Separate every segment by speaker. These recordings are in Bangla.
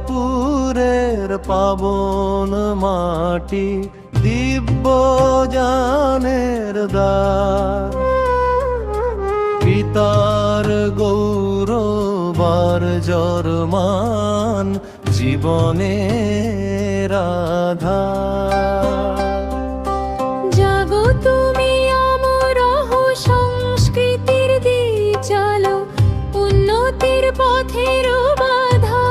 Speaker 1: পুরের পাবন মাটি, দিব্য জানের দ্বার। পিতার গৌরবার জরমান, জীবনের আধার।
Speaker 2: জাগো তুমি অমরহ সংস্কৃতির দ্বীপ জ্বালো, উন্নতির পথের বাধা।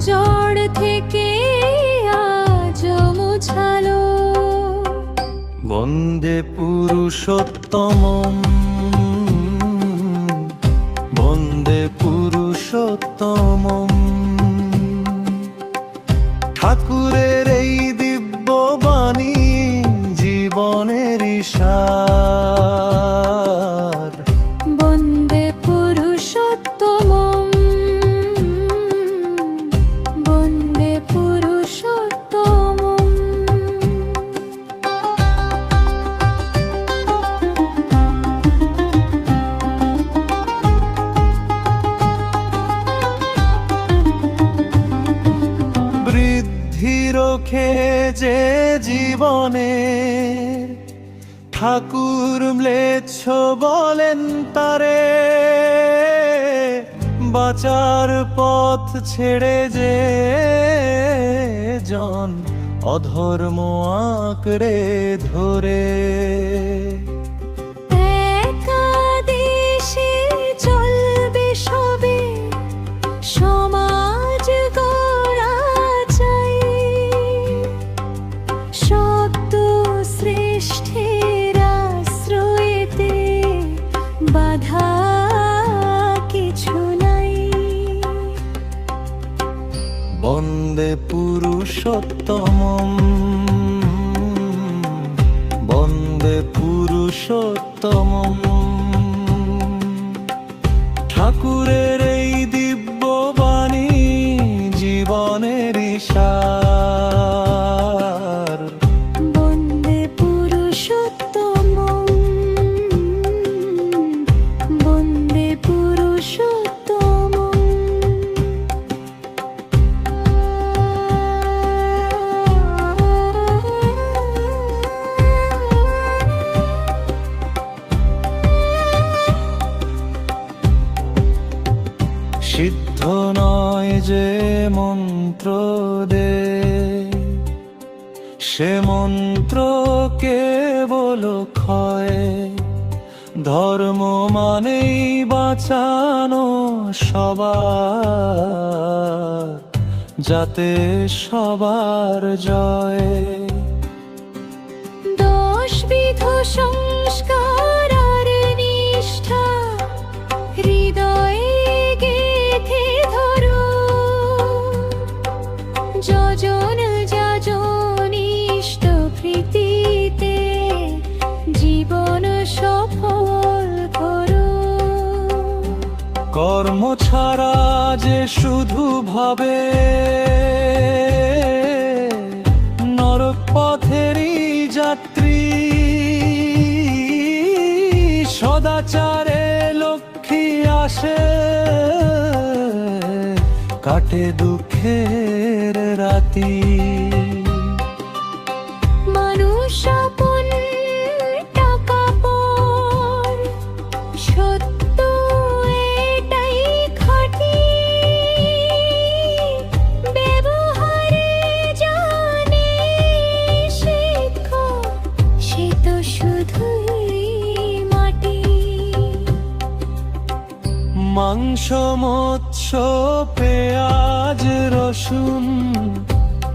Speaker 2: ঝড় থেকে আজ মুছালো।
Speaker 1: বন্দে পুরুষোত্তমম, বন্দে পুরুষোত্তমম। ঠাকুরের এই দিব্য বাণী জীবনের সার।
Speaker 2: বন্দে পুরুষোত্তমম, বন্দে পুরুষোত্তমম।
Speaker 1: বৃদ্ধি রোখে যে জীবনে, ঠাকুর ম্লেচ্ছ বলেন তারে। বাঁচার পথ ছেড়ে যে জন অধর্ম আঁকড়ে ধরে।
Speaker 2: একাদেশে চলবে সবে, সমাজ গড়া চাই। শব্দ শ্রেষ্ঠের আশ্রয়েতে বাধা কিছু নাই।
Speaker 1: বন্দে পুরুষোত্তমম, বন্দে পুরুষোত্তমম। ঠাকুরের এই দিব্য বাণী জীবনের সার।
Speaker 2: বন্দে পুরুষোত্তমম, বন্দে পুরুষোত্তমম।
Speaker 1: সিদ্ধ নয় যে মন্ত্র দে, সে মন্ত্র কেবল ক্ষয়। ধর্ম মানেই বাঁচানো সবার, যাতে সবার জয়।
Speaker 2: দশবিধ সংস্কার আর নিষ্ঠা হৃদয়ে গেঁথে ধরো। যজন যাজন ইষ্ট প্রীতিতে জীবন সফল করো।
Speaker 1: কর্ম ছাড়া যে শুধু ভাবে, নরক পথেরই যাত্রী। সদাচারে লক্ষ্মী আসে, কাটে দুঃখের রাতি।
Speaker 2: মানুষ আপন টাকা পর, সত্য এটাই খাঁটি। ব্যবহারে জানে শিক্ষা, সে তো শুধুই মাটি।
Speaker 1: মাংস মৎস্য পেঁয়াজ রসুন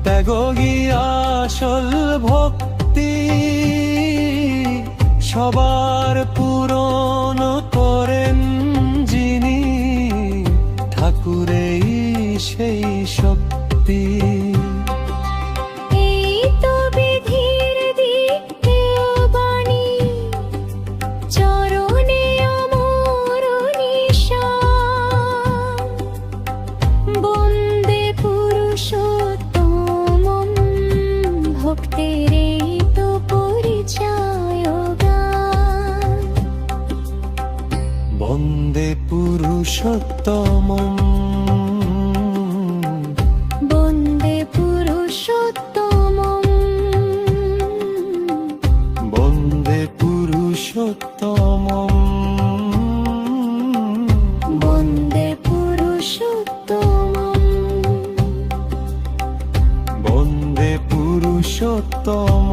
Speaker 1: ত্যাগী আসল ভক্তি। সবার পূরণ করেন যিনি, ঠাকুরেই সেই শক্তি।
Speaker 2: এই তো বিধির দিকেও বাণী, চরণে অমর নিশান। বন্দে পুরুষোত্তমম, ভক্তের এই তো পরিচয় গান।
Speaker 1: বন্দে পুরুষোত্তমম। পুরুষোত্তম